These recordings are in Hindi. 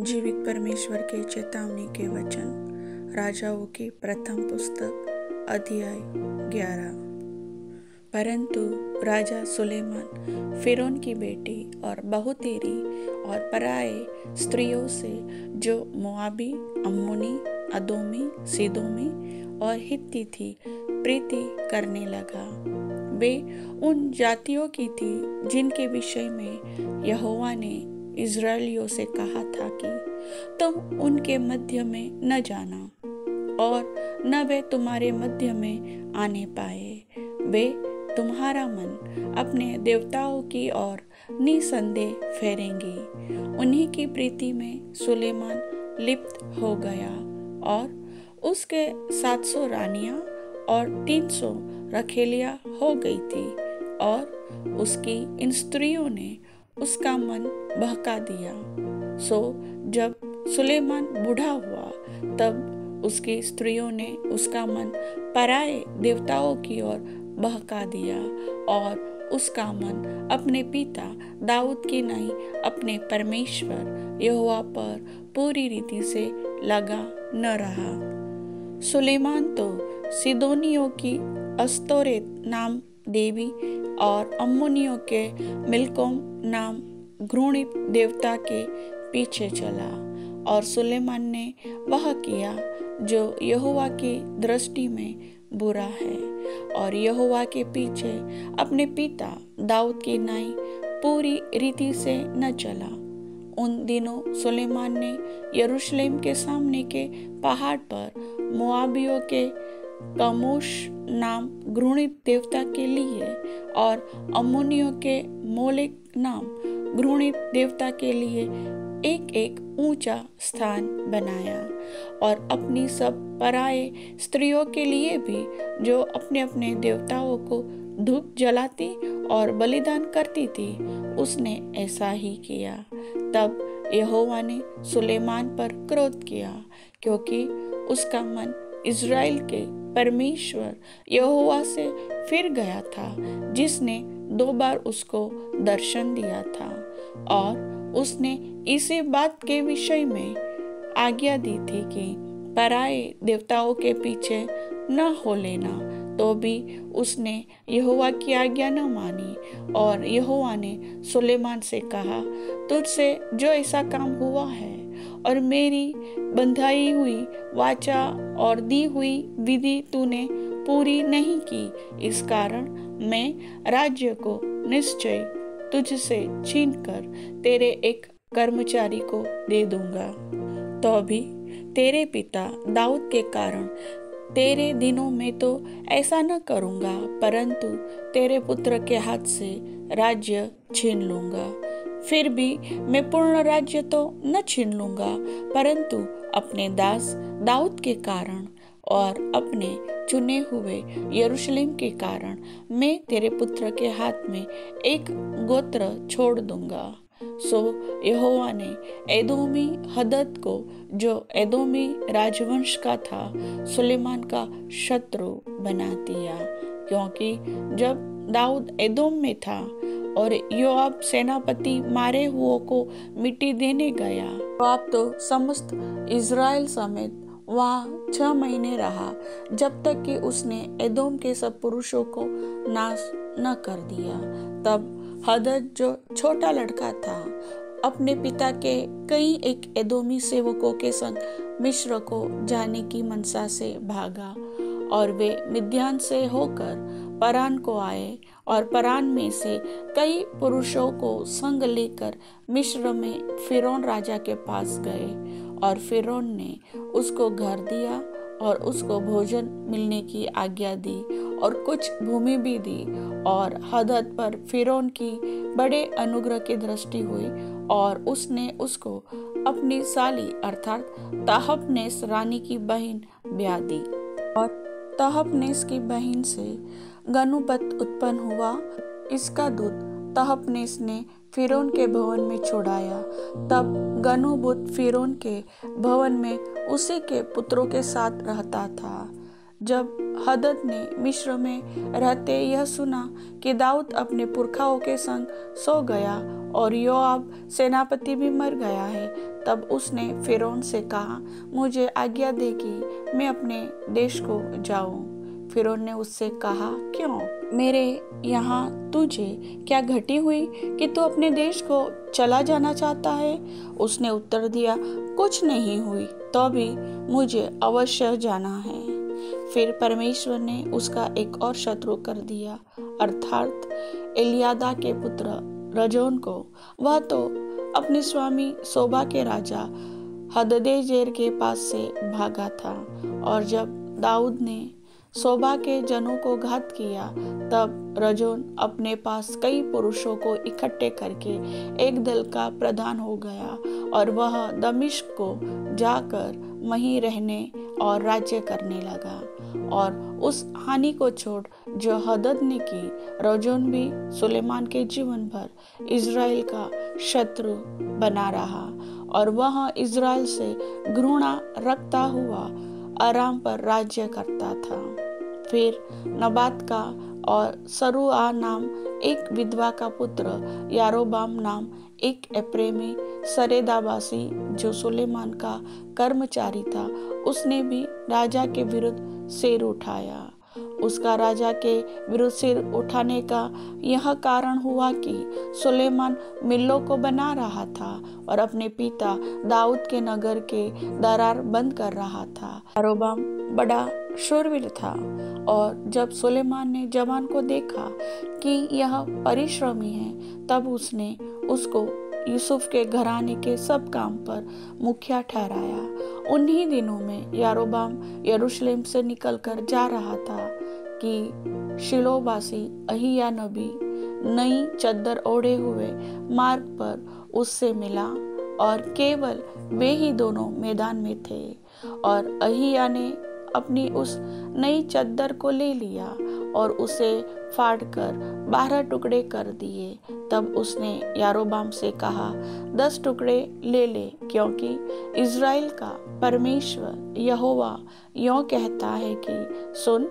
जीवित परमेश्वर के चेतावनी के वचन। राजाओं की प्रथम पुस्तक अध्याय 11। परंतु राजा सुलेमान फिरौन की बेटी और बहुतेरी और पराये स्त्रियों से, जो मोआबी, अम्मोनी, अदोमी, सीदोमी और हित्ती थी, प्रीति करने लगा। वे उन जातियों की थी जिनके विषय में यहोवा ने इज़राइलियों से कहा था कि तुम उनके मध्य में न जाना और न वे तुम्हारे मध्य में आने पाए। वे तुम्हारा मन अपने देवताओं की ओर निसंदेह फेरेंगी। उन्हीं की प्रीति में सुलेमान लिप्त हो गया और उसके 700 रानियां और 300 रखेलियां हो गई थी, और उसकी इन स्त्रियों ने उसका मन बहका दिया। सो जब सुलेमान बूढ़ा हुआ, तब उसकी स्त्रियों ने उसका मन पराये देवताओं की ओर बहका दिया, और उसका मन अपने पिता दाऊद की नहीं, अपने परमेश्वर यहोवा पर पूरी रीति से लगा न रहा। सुलेमान तो सीदोनियों की अस्तोरेत नाम देवी और अम्मोनियों के मिल्कोम नाम घृणित देवता के पीछे चला, और सुलेमान ने वह किया जो यहोवा की दृष्टि में बुरा है, और यहोवा के पीछे अपने पिता दाऊद की नाई पूरी रीति से न चला। उन दिनों सुलेमान ने यरूशलेम के सामने के पहाड़ पर मोआबियों के कमोश नाम घृणित देवता के लिए और अम्मोनियों के मोलेक नाम घृणित देवता के लिए एक एक ऊंचा स्थान बनाया, और अपनी सब पराये स्त्रियों के लिए भी, जो अपने अपने देवताओं को धूप जलाती और बलिदान करती थी, उसने ऐसा ही किया। तब यहोवा ने सुलेमान पर क्रोध किया, क्योंकि उसका मन इज़राइल के परमेश्वर यहोवा से फिर गया था, जिसने 2 बार उसको दर्शन दिया था, और उसने इसी बात के विषय में आज्ञा दी थी कि पराये देवताओं के पीछे न हो लेना। तो भी उसने यहोवा की आज्ञा न मानी, और यहोवा ने सुलेमान से कहा, तुझसे जो ऐसा काम हुआ है और मेरी बंधाई हुई वाचा और दी हुई विधि तूने पूरी नहीं की, इस कारण मैं राज्य को निश्चय तुझसे छीनकर तेरे एक कर्मचारी को दे दूंगा। तो भी तेरे पिता दाऊद के कारण तेरे दिनों में तो ऐसा न करूंगा, परंतु तेरे पुत्र के हाथ से राज्य छीन लूंगा। फिर भी मैं पूर्ण राज्य तो न छीन लूंगा, परंतु अपने दास दाऊद के कारण और अपने चुने हुए यरूशलेम के कारण मैं तेरे पुत्र के हाथ में एक गोत्र छोड़ दूंगा। सो यहोवा ने एदोमी हदद को, जो एदोमी राजवंश का था, सुलेमान का शत्रु बना दिया, क्योंकि जब दाऊद एदोम में था और योआब सेनापति मारे हुओं को मिट्टी देने गया, योआब तो समस्त इज़राइल समेत वहाँ 6 महीने रहा, जब तक कि उसने एदोम के सब पुरुषों को नाश न कर दिया। तब हदद, जो छोटा लड़का था, अपने पिता के कई एक एदोमी सेवकों के संग मिस्र को जाने की मनसा से भागा, और वे मिद्यान से होकर परान को आए, और परान में से कई पुरुषों को संग लेकर मिस्र में फिरौन राजा के पास गए, और फिरौन ने उसको घर दिया और उसको भोजन मिलने की आज्ञा दी और कुछ भूमि भी दी। और हदद पर फिरौन की बड़े अनुग्रह की दृष्टि हुई, और उसने उसको अपनी साली अर्थात तहपनेस रानी की बहन ब्याह दी, और तहपनेस की बहन से गनुबत उत्पन्न हुआ। इसका दूध तहपनेस ने फिरौन के भवन में छोड़ाया। तब गनुबुत फिरौन के भवन में उसी के पुत्रों के साथ रहता था। जब हदद ने मिस्र में रहते यह सुना कि दाऊद अपने पुरखाओं के संग सो गया और योआब सेनापति भी मर गया है, तब उसने फिरौन से कहा, मुझे आज्ञा दे कि मैं अपने देश को जाऊं। फिरौन ने उससे कहा, क्यों? मेरे यहाँ तुझे क्या घटी हुई कि तू अपने देश को चला जाना चाहता है? उसने उत्तर दिया, कुछ नहीं हुई, तो भी मुझे अवश्य जाना है। फिर परमेश्वर ने उसका एक और शत्रु कर दिया, अर्थात एलियादा के पुत्र रजोन को। वह तो अपने स्वामी सोबा के राजा हददेजेर के पास से भागा था, और जब दाऊद ने सोबा के जनों को घात किया, तब रजोन अपने पास कई पुरुषों को इकट्ठे करके एक दल का प्रधान हो गया, और वह दमिश्क को जाकर वहीं रहने और राज्य करने लगा। और उस हानि को छोड़ जो हदद ने की, रजोन भी सुलेमान के जीवन भर इज़राइल का शत्रु बना रहा, और वह इज़राइल से घृणा रखता हुआ अराम पर राज्य करता था। फिर नबात का और सरूआ नाम एक विधवा का पुत्र यारोबाम नाम एक एप्रेमी सरेदाबासी जो सुलेमान का कर्मचारी था, उसने भी राजा के विरुद्ध सिर उठाया। उसका राजा के विरुद्ध सिर उठाने का यह कारण हुआ कि सुलेमान मिल्लो को बना रहा था और अपने पिता दाऊद के नगर के दरार बंद कर रहा था। यारोबाम बड़ा शूरवीर था, और जब सुलेमान ने जवान को देखा कि यह परिश्रमी है, तब उसने उसको यूसुफ के घराने के सब काम पर मुखिया ठहराया। उन्हीं दिनों में यारोबाम यरूशलेम से निकलकर जा रहा था कि शिलोवासी अहिया नबी नई चद्दर ओढ़े हुए मार्ग पर उससे मिला, और केवल वे ही दोनों मैदान में थे। और अहिया ने अपनी उस नई चद्दर को ले लिया और उसे फाड़कर 12 टुकड़े कर दिए। तब उसने यारोबाम से कहा, 10 टुकड़े ले ले, क्योंकि इज़राइल का परमेश्वर यहोवा यों कहता है कि सुन,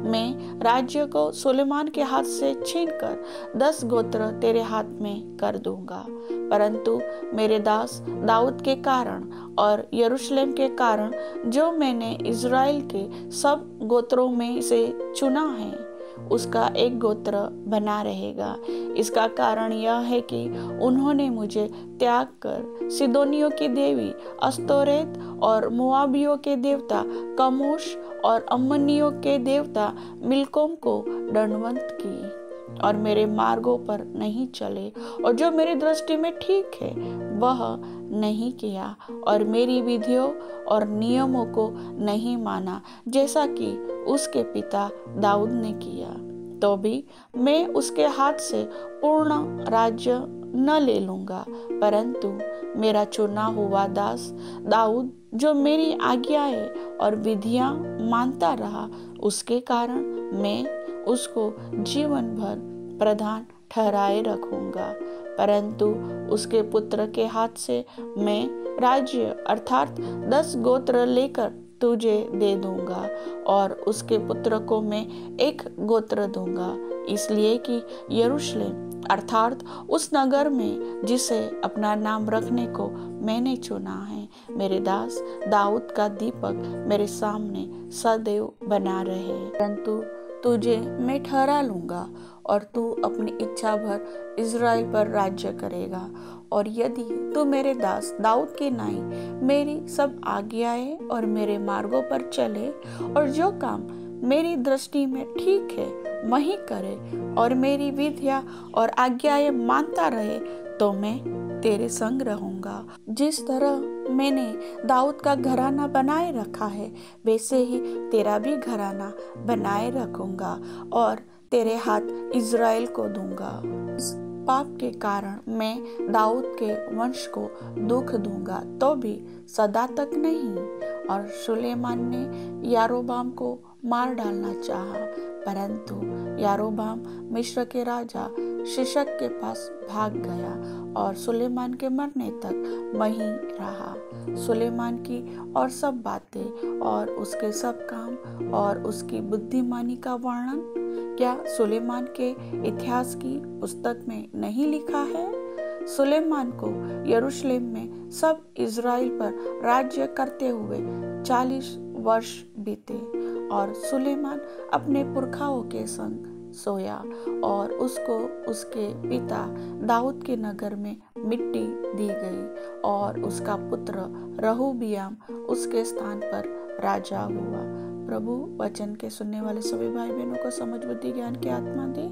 मैं राज्य को सुलेमान के हाथ से छीनकर 10 गोत्र तेरे हाथ में कर दूंगा, परंतु मेरे दास दाऊद के कारण और यरूशलेम के कारण जो मैंने इज़राइल के सब गोत्रों में से चुना है, उसका एक गोत्र बना रहेगा। इसका कारण यह है कि उन्होंने मुझे त्याग कर सिदोनियों की देवी अस्तोरेत और मोआबियों के देवता कमोश और अम्मनियों के देवता मिल्कोम को दंडवत की, और मेरे मार्गों पर नहीं चले, और जो मेरी दृष्टि में ठीक है वह नहीं किया, और मेरी विधियों और नियमों को नहीं माना, जैसा कि उसके पिता दाऊद ने किया। तो भी मैं उसके हाथ से पूर्ण राज्य न ले लूंगा, परंतु मेरा चुना हुआ दास दाऊद जो मेरी आज्ञाएं और विधियां मानता रहा, उसके कारण मैं उसको जीवन भर प्रधान ठहराए रखूंगा। परंतु उसके पुत्र के हाथ से मैं राज्य अर्थात 10 गोत्र लेकर तुझे दे दूंगा, और उसके पुत्र को मैं एक गोत्र दूंगा, इसलिए कि यरूशलेम अर्थात उस नगर में जिसे अपना नाम रखने को मैंने चुना है, मेरे दास दाऊद का दीपक मेरे सामने सदैव बना रहे। परंतु तुझे मैं ठहरा लूंगा, और तू अपनी इच्छा भर इज़राइल पर राज्य करेगा। और यदि तू मेरे दास दाऊद की नाई मेरी सब आज्ञाएं और मेरे मार्गों पर चले, और जो काम मेरी दृष्टि में ठीक है वही करे, और मेरी विधियां और आज्ञाएं मानता रहे, तो मैं तेरे संग रहूंगा। जिस तरह मैंने दाऊद का घराना बनाए रखा है, वैसे ही तेरा भी घराना बनाए रखूंगा, और तेरे हाथ इज़राइल को दूंगा। इस पाप के कारण मैं दाऊद के वंश को दुख दूंगा, तो भी सदा तक नहीं। और सुलेमान ने यारोबाम को मार डालना चाहा, परंतु यारोबाम मिस्र के राजा शीशक के पास भाग गया और सुलेमान के मरने तक वहीं रहा। सुलेमान की और सब बातें और उसके सब काम और उसकी बुद्धिमानी का वर्णन क्या सुलेमान के इतिहास की पुस्तक में नहीं लिखा है? सुलेमान को यरूशलेम में सब इज़राइल पर राज्य करते हुए 40 वर्ष बीते और सुलेमान अपने पुरखाओं के संग सोया और उसको उसके पिता दाऊद के नगर में मिट्टी दी गई और उसका पुत्र रहूबियाम उसके स्थान पर राजा हुआ। प्रभु वचन के सुनने वाले सभी भाई बहनों को समझ बुद्धि ज्ञान की आत्मा दे।